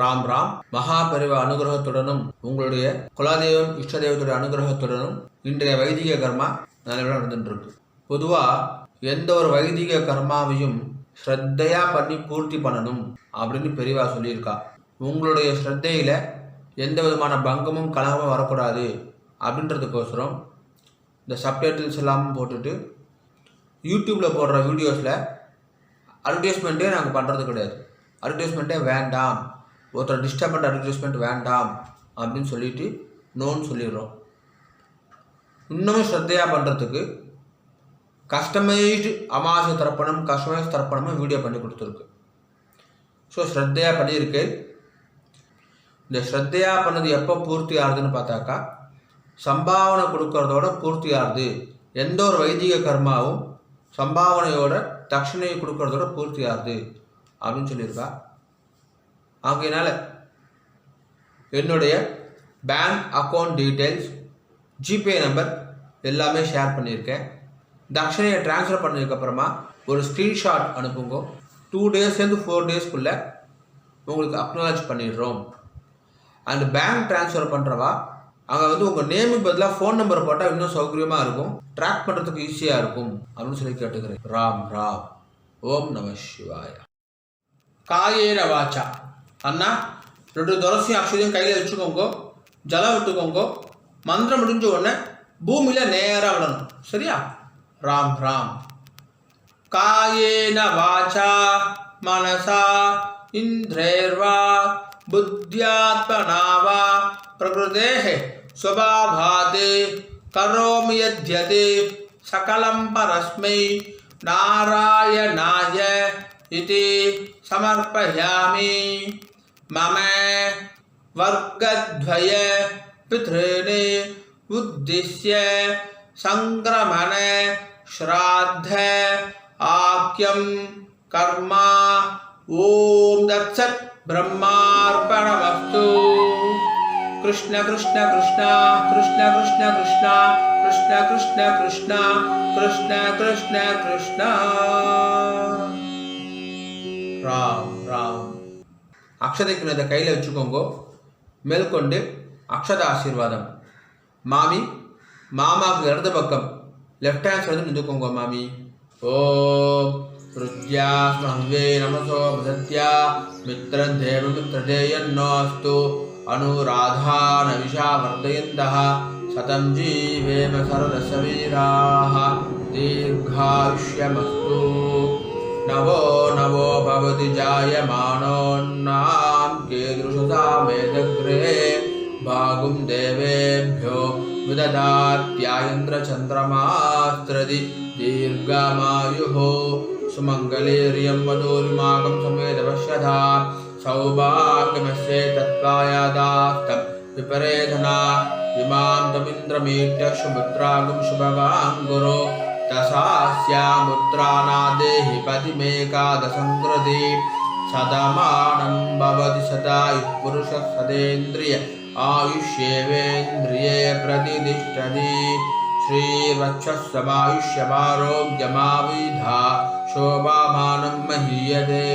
ராம் ராம். மகாபரிவ அனுகிரகத்துடனும் உங்களுடைய குலதெய்வம் இஷ்ட தெய்வத்துடைய அனுகிரகத்துடனும் இன்றைய வைதிக கர்மா நல்லபடியாக நடந்துட்டு இருக்கு. பொதுவாக எந்த ஒரு வைதிக கர்மாவையும் ஸ்ரத்தையா பண்ணி பூர்த்தி பண்ணணும் அப்படின்னு பெரியவா சொல்லியிருக்கா. உங்களுடைய ஸ்ரத்தையில் எந்த விதமான பங்கமும் கலகமும் வரக்கூடாது அப்படின்றதுக்கோசரம் இந்த சப்டைட்டில்ஸ் எல்லாம் போட்டுட்டு யூடியூப்பில் போடுற வீடியோஸில் அட்வர்டைஸ்மெண்ட்டே நாங்கள் பண்ணுறது கிடையாது. அட்வர்டைஸ்மெண்ட்டே வேண்டாம், ஒருத்தர் டிஸ்டர்பண்ட் அட்வர்டைஸ்மெண்ட் வேண்டாம் அப்படின்னு சொல்லிட்டு நோன்னு சொல்லிடுறோம். இன்னமும் ஸ்ரத்தையாக பண்ணுறதுக்கு கஸ்டமைஸ்டு அமாவாசை தர்ப்பணம் கஸ்டமைஸ் தர்ப்பணமும் வீடியோ பண்ணி கொடுத்துருக்கு. ஸோ ஸ்ரத்தையாக பண்ணியிருக்கு. இந்த ஸ்ரத்தையாக பண்ணது எப்போ பூர்த்தி ஆகுதுன்னு பார்த்தாக்கா சம்பாவனை கொடுக்கறதோட பூர்த்தி ஆகுது. எந்த ஒரு வைதிக கர்மாவும் சம்பாவனையோட தட்சிணையை கொடுக்கறதோட பூர்த்தி ஆகுது அப்படின்னு சொல்லியிருக்கா. ஆகையினால என்னுடைய bank account details, GPay number எல்லாமே ஷேர் பண்ணியிருக்கேன். தட்சணையை ட்ரான்ஸ்ஃபர் பண்ணதுக்கப்புறமா ஒரு ஸ்க்ரீன்ஷாட் அனுப்புங்க. 2 டேஸ்லேருந்து 4 டேஸ்க்குள்ளே உங்களுக்கு அக்னாலஜ் பண்ணிடுறோம். அண்ட் பேங்க் ட்ரான்ஸ்ஃபர் பண்ணுறவா அங்கே உங்கள் நேமுக்கு பதிலாக ஃபோன் நம்பர் போட்டால் இன்னும் சௌகரியமாக இருக்கும், ட்ராக் பண்ணுறதுக்கு ஈஸியாக இருக்கும் அப்படின்னு சொல்லி கேட்டுக்கிறேன். ராம் ராம். ஓம் நம சிவாய. காயேன வாச்சா. அண்ணா 2 துளசியும் அக்ஷதையும் கையில் வச்சுக்கோங்க. ஜலம் விட்டுக்கோங்க. மந்திரம் முடிஞ்ச உடனே பூமியில் நேராக விடணும். சரியா? ராம் ராம். காயேன வாச்சா மனசா இந்திரேர்வா புத்தியாத்மனா வா பிரகிருதேஹ ஸ்வபாவாத் கரோமி யத்யத் சகலம் பரஸ்மை நாராயணாய இதி சமர்ப்பயாமி. மம வர்க்கத்வய பித்ருனே உத்திஸ்ய संक्रमण श्राद्ध आख्यम कर्मा ओम दत्सत् ब्रह्मार्पणमस्तु। कृष्ण कृष्ण कृष्ण कृष्ण कृष्ण कृष्ण कृष्ण कृष्ण कृष्ण कृष्ण कृष्ण कृष्ण ராம் ராம். அக்ஷதைக்கு இதை கையில் வச்சுக்கோங்க. மேற்கொண்டு அக்ஷத ஆசீர்வாதம். மாமி மாமாவுக்கு இடது பக்கம் லெஃப்ட் ஹேண்ட் சைடு நின்றுக்கோங்க மாமி. ஓம் ருத்யா ஸ்மஹ்வே நமசோ பிரத்யா மித்ரம் தேவ மித்ரதேயன்னோஸ்து अनुराधान विशावर्धयन्तः शतं जीवेम सर्वदशवीराः दीर्घायुष्यमस्तु। नवो नवो भवति जायमानोन्नां कीदृशसा मेदग्रे भागुं देवेभ्यो विददात्यायन्द्रचन्द्रमास्त्रदि दीर्घमायुः सुमङ्गलेर्यं वधूरिमागं समेदपश्यथा सौभाग्यमस्य तत्त्वायादास्तं विपरेधना इमां तमिन्द्रमीट्य सुपुत्रागं शुभगां गुरो दशास्यामुत्रानादेहि पतिमेकादशङ्कृति सदमानं भवति सदायुः पुरुषः सदेन्द्रिय आयुष्येवेन्द्रिये प्रतिष्ठति। श्रीवक्षस्समायुष्यमारोग्यमाविधा शोभामानं महीयते।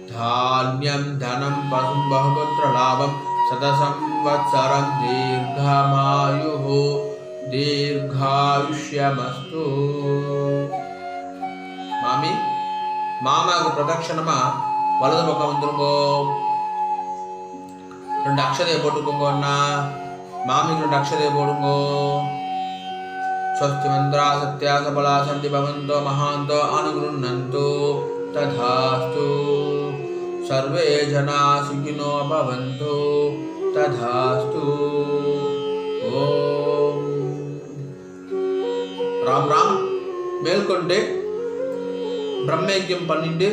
धान्यं धनं पशुं बहुपुत्रलाभं शतसंवत्सरं दीर्घमायुः दीर्घायुष्यमस्तु। மாமி மாமாவுக்கு பிரதட்சணமா வலது பக்கம் வந்துருங்கோ. 2 அக்ஷதையை போட்டுக்கோங்க அண்ணா. மாமிக்கு 2 அக்ஷதையை போடுங்கோ. ஸ்வஸ்தி மந்திரா சத்யா சபலா சந்தி பவந்தோ மகாந்தோ அனுகிருண்ணந்து तथास्तु। सर्वे जना सुखिनो भवन्तु तथास्तु। ओम राम राम. மேற்கொண்டு பிரம்மயஜ்யம் பண்ணிட்டு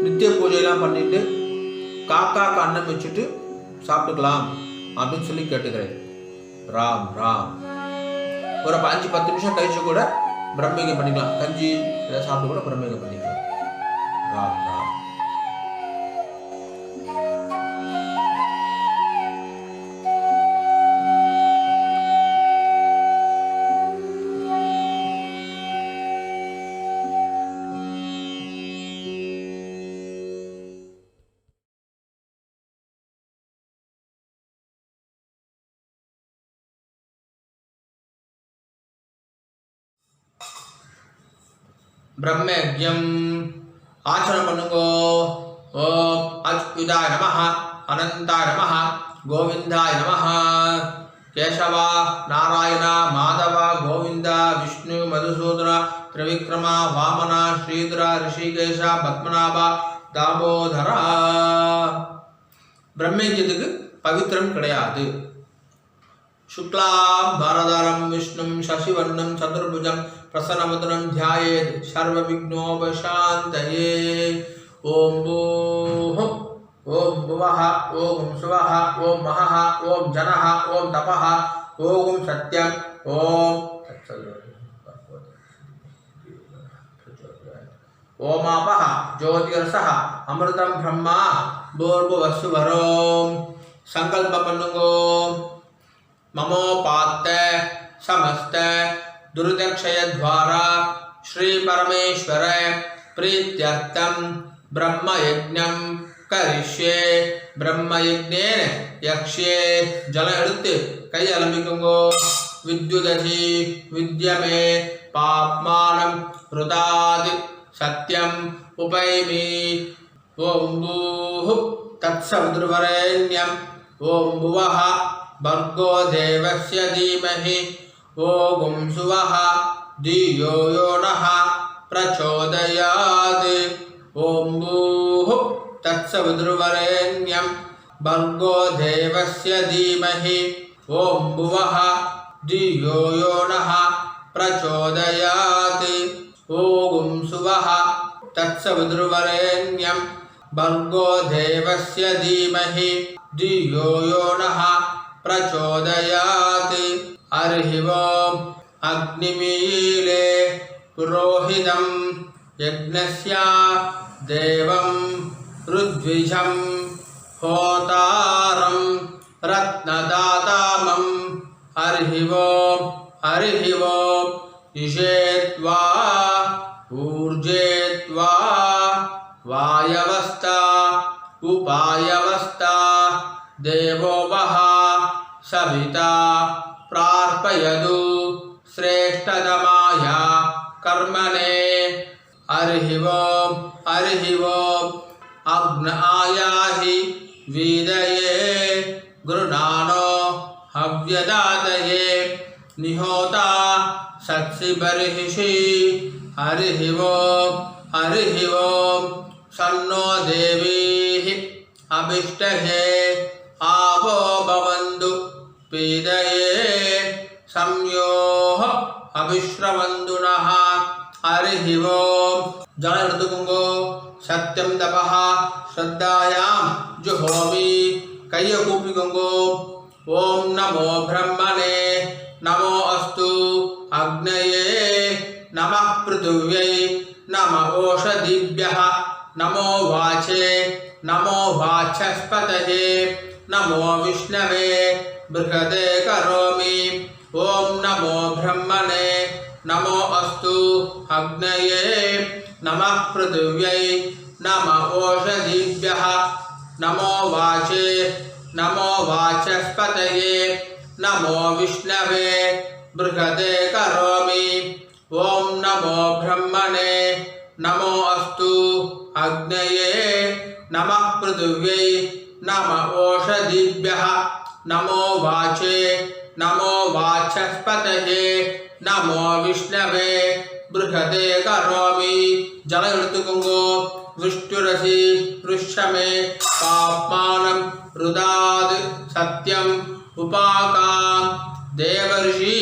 நித்திய பூஜையெல்லாம் பண்ணிட்டு காக்காக்கு அன்னம் வச்சுட்டு சாப்பிட்டுக்கலாம் அப்படின்னு சொல்லி கேட்டுக்கிறேன். ராம் ராம். ஒரு 5-10 நிமிஷம் கழிச்சு கூட பிரம்மயஜ்யம் பண்ணிக்கலாம். கஞ்சி இதை சாப்பிட்டு கூட பிரம்மயஜ்யம் பண்ணிக்கலாம். राम राम. ब्रह्मयज्ञम आचरण பண்ணுங்கோ. ஓம் அச்சுதாய நமஹ அனந்தாய நமஹ கோவிந்தாய நமஹ. கேசவ நாராயண மாதவ கோவிந்த விஷ்ணு மதுசூதன திரிவிக்ரம வாமன ஸ்ரீதர ரிஷிகேஷ பத்மநாப தாமோதரா. பிரம்மயஜ்யத்துக்கு பவித்திரம் கிடையாது. शुक्लां भरधरं विष्णुं शशिवर्णं चतुर्भुजं प्रसन्नवदनं ध्यायेत् सर्वविघ्नोपशान्तये। ओम भूः ओम भुवः ओम सुवः ओम महः ओम जनः ओम तपः ओम सत्यं ओम ओमापः ज्योतिर्षः अमृतं ब्रह्मा भूर्भुवस्सुवरों. संकल्प பண்ணுங்கோ. ममोपात्त समस्त दुर्दक्षय द्वारा श्री परमेश्वर प्रीत्यर्थम ब्रह्मयज्ञं करिष्ये. ब्रह्मयज्ञेन यक्ष्ये. जल எடுத்து கை அலம்பிக்குங்கோ. विद्युदधि विद्यमे पाप्मानं हृदादि सत्यं उपैमि. ओम भूः तत्सवितुर्वरेण्यं ओम भुवः भर्गो देवस्य धीमहि ओम सुवः धियो यो नः प्रचोदयात्. ओम भूः तत्सवितुर्वरेण्यं भर्गो देवस्य धीमहि ओम भुवः धियो यो नः प्रचोदयात्. ओम सुवः तत्सवितुर्वरेण्यं भर्गो देवस्य धीमहि धियो यो नः प्रचोदयात्. हरिः ओम அக்னிமீலே புரோஹிதம் யக்ஞஸ்ய தேவம் ருத்விஜம் ஹோதாரம் ரத்னதாதாமம் ஹரிஹிவோம் ஹரிஹிவோம் இஷேத்வா ஊர்ஜேத்வா வாயவஸ்தா உபாயவஸ்தா தேவோ வஹா சவிதா प्रार्पयतु श्रेष्ठतमाय कर्मणे हरिः ओम् अग्न आयाहि वीदये गृणानो हव्यदातये निहोता सत्सि बर्हिषि हरिः ओम् सन्नो देवीः अभिष्टहे आवो भवन्तु पीदये संयोह अभिश्रवन्तुनः हरिः ओम् जल ऋतुकुंगो सत्यम तपः श्रद्धायां जुहोमि कैय कूपिकुंगो ओम नमो ब्रह्मणे नमो अस्तु अग्नये नमः पृथिव्यै नमः ओषधिभ्यः नमो वाचे नमो वाचस्पतये नमो विष्णवे बृहदे करोमि ओम नमो ब्रह्मणे नमो अस्तु अग्नये नमः पृथिव्यै नमः ओषधिभ्यः नमो वाचे नमो वाचस्पतये नमो विष्णवे बृहदे करोमि ओम नमो ब्रह्मणे नमो अस्तु अग्नये नमः पृथिव्यै नमः ओषधिभ्यः नमो वाचे नमो वाचस्पतये नमो विष्णवे बृहदे करोमि जल ऋतुकुंगो विष्णुरसि ऋष्यमे पाप्मानं रुदाद सत्यम उपाकाम देवर्षि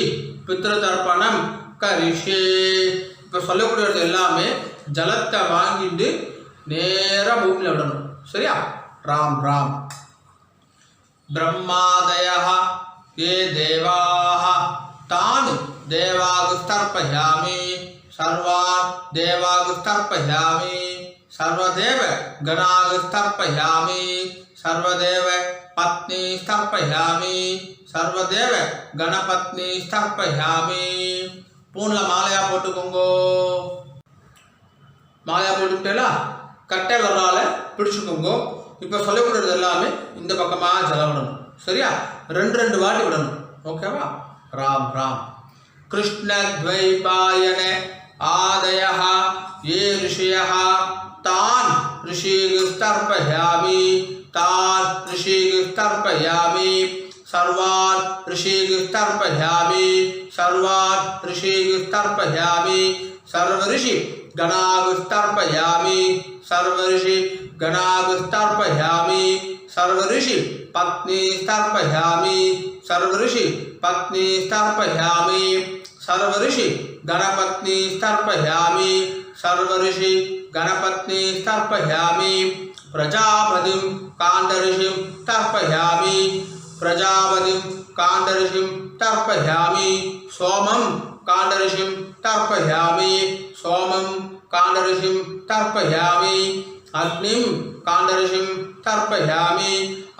पितृतर्पणम करिष्ये இப்போ சொல்லக்கூடியது எல்லாமே ஜலத்தை வாங்கிட்டு நேரா பூமியில விடணும் சரியா ராம் ராம் ब्रह्मादयः ये देवाः तान् देवागुस्तर्पयामि सर्वान् देवागुस्तर्पयामि सर्वदेव गणागुस्तर्पयामि सर्वदेव पत्नी स्थर्पयामि सर्वदेव गणपत्नी स्थर्पयामि पूर्ण मालया போட்டுக்கோங்கோ மாலையா போட்டுட்டேலா கட்டை வரலால பிடிச்சுக்கோங்கோ இப்போ சொல்லக்கூடியது எல்லாமே இந்த பக்கமா ஜலம் விடணும் சரியா ரெண்டு வாட்டி விடணும் ஓகேவா ராம் ராம் कृष्ण द्वैपायन आदयः ये ऋषयः तान् ऋषिस्तर्पयामि तान् ऋषिस्तर्पयामि सर्वान् ऋषिस्तर्पयामि सर्वान् ऋषिस्तर्पयामि सर्वऋषि गणागुस्तर्पयामि सर्वऋषि गणागुस्तर्पयामि सर्वऋषि पत्नी स्थर्पयामि सर्वऋषि पत्नी स्थर्पयामि सर्वऋषि गणपत्नी स्थर्पयामि सर्वऋषि गणपत्नी स्थर्पयामि प्रजापतिं काण्डऋषिं तर्पयामि प्रजापतिं काण्डऋषिं तर्पयामि सोमं काण्डऋषिं तर्पयामि सोमं काण्डऋषिं तर्पयामि अग्निं काण्डऋषिं तर्पयामि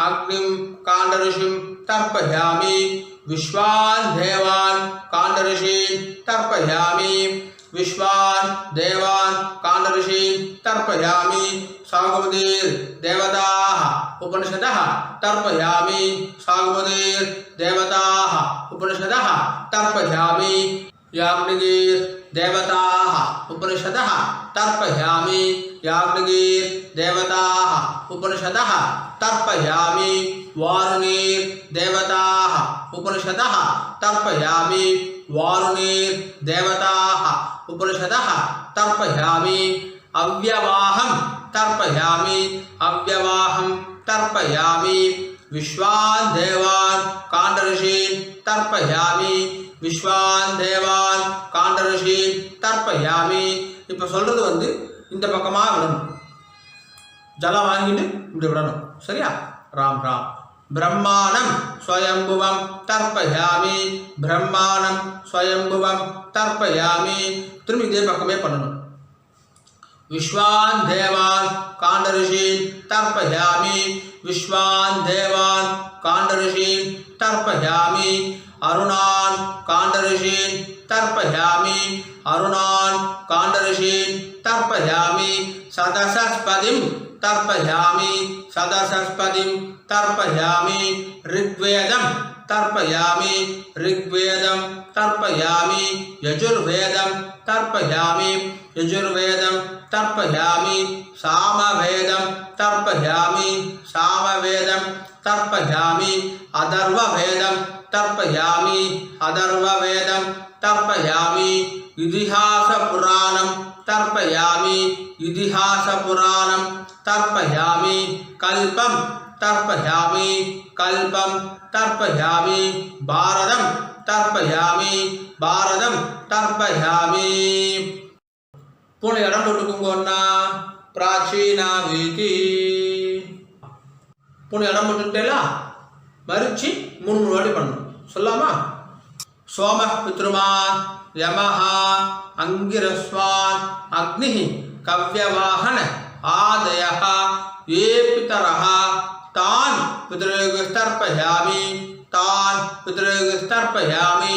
अग्निं काण्डऋषिं तर्पयामि विश्वान् देवान् काण्डऋषीन् तर्पयामि विश्वान् देवान् काण्डऋषीन् तर्पयामि सागुमुदीर् देवताः उपनिषदः तर्पयामि सागुमुदीर् देवताः उपनिषदः तर्पयामि याज्ञिकीर् देवताः उपनिषदः तर्पयामि याज्ञिकीर् देवताः उपनिषदः तर्पयामि वारुणीर् देवताः उपनिषदः तर्पयामि वारुणीर् देवताः उपनिषदः तर्पयामि अव्यवाहं तर्पयामि अव्यवाहं तर्पयामि विश्वान् देवान् काण्डऋषीन् तर्पयामि विश्वान् देवान् काण्डऋषीन् तर्पयामि இப்போ சொல்றது வந்து இந்த பக்கமா விடணும் ஜலம் வாங்கிட்டு இப்படி விடணும் சரியா ராம் ராம் பிரம்மாணம் ஸ்வயம்புவம் தர்ப்பயாமி பிரம்மாணம் ஸ்வயம்புவம் தர்ப்பயாமி. திரும்பி இதே பக்கமே பண்ணணும். விஸ்வான் தேவான் காண்டரிஷீன் தர்ப்பயாமி விஸ்வான் தேவான் காண்டரிஷீன் தர்ப்பயாமி அருணான் காண்டரிஷீன் தர்ப்பயாமி அருணான் காண்டரிஷீன் தர்ப்பயாமி சதசஸ்பதிம் தர்ப்பயாமி சதசஸ்பதிம் தர்ப்பயாமி ரிக்வேதம் தர்ப்பயாமி ரிக்வேதம் தர்ப்பயாமி யஜுர்வேதம் தர்ப்பயாமி யஜுர்வேதம் தர்ப்பயாமி சாமவேதம் தர்ப்பயாமி சாமவேதம் தர்ப்பயாமி அதர்வவேதம் தர்ப்பயாமி அதர்வவேதம் தர்ப்பயாமி இதிஹாச புராணம் தர்ப்பயாமி இதிஹாச புராணம் தர்ப்பயாமி கல்பம் தர்ப்பயாமி கல்பம் தர்ப்பயாமி பாரதம் தர்ப்பயாமி பாரதம் தர்ப்பயாமி. போன இடம் போட்டுக்கோங்கன்னா பிராச்சீனா வீதி. போன இடம் போட்டுட்டேலா மறிச்சு 3 வாட்டி பண்ணணும். சொல்லாமா? சோம பித்ருமான் யமஹா அங்கிரஸ்வான் அக்னிஹி கவ்யவாஹன ஆதயஹ ஏ பிதரஹ தான் பித்ருகஸ்தர்ப்பயாமி தான் பித்ருகஸ்தர்ப்பயாமி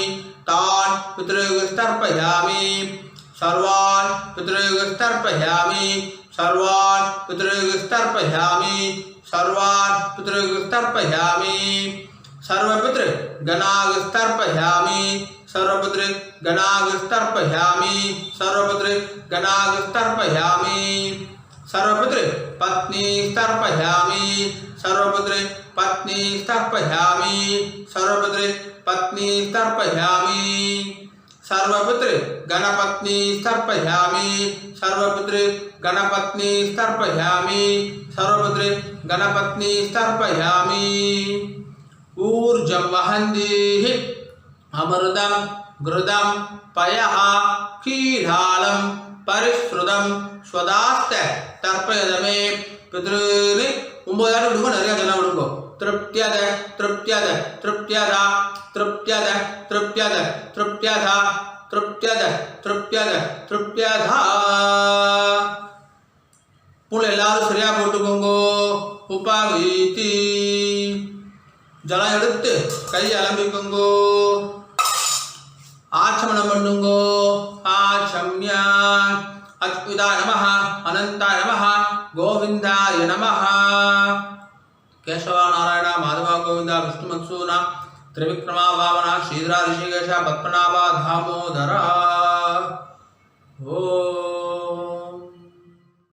தான் பித்ருகஸ்தர்ப்பயாமி सर्वान् पितृगस्तर्पयामि सर्वान् पितृगस्तर्पयामि सर्वान् पितृगस्तर्पयामि सर्वपितृ गणागस्तर्पयामि सर्वपितृ गणागस्तर्पयामि सर्वपितृ गणागस्तर्पयामि सर्वपितृ पत्नी तर्पयामि सर्वपितृ पत्नी तर्पयामि सर्वपितृ पत्नी तर्पयामि सर्वपुत्र गणपत्नी तर्पयामि सर्वपुत्र गणपत्नी तर्पयामि सर्वपुत्र गणपत्नी तर्पयामि ऊर्जं वहन्तीः अमृतं घृतं पयः क्षीरालं परिश्रुतं स्वदास्त तर्पयदमे पितॄन् 9 ஆண்டு விடுங்க. நிறைய ஜனம் விடுங்க. तृप्त्यद तृप्त्यद तृप्त्यद तृप्त्यद तृप्त्यद तृप्त्यद तृप्त्यद तृप्त्यद तृप्त्यद. புள்ள எல்லாரும் சரியா போட்டுக்கோங்க. உபவீதி ஜலம் எடுத்து கை அலம்பிக்கோங்கோ. ஆச்சமனம் பண்ணுங்கோ. ஆச்சம்யா அத்யுதாய நமஹ அனந்தாய நமஹ கோவிந்தாய நமஹ केशव नारायण माधव गोविंद विष्णु मत्सूना त्रिविक्रमा वामना श्रीधरा ऋषिकेश पद्मनाभ दामोदर. ओ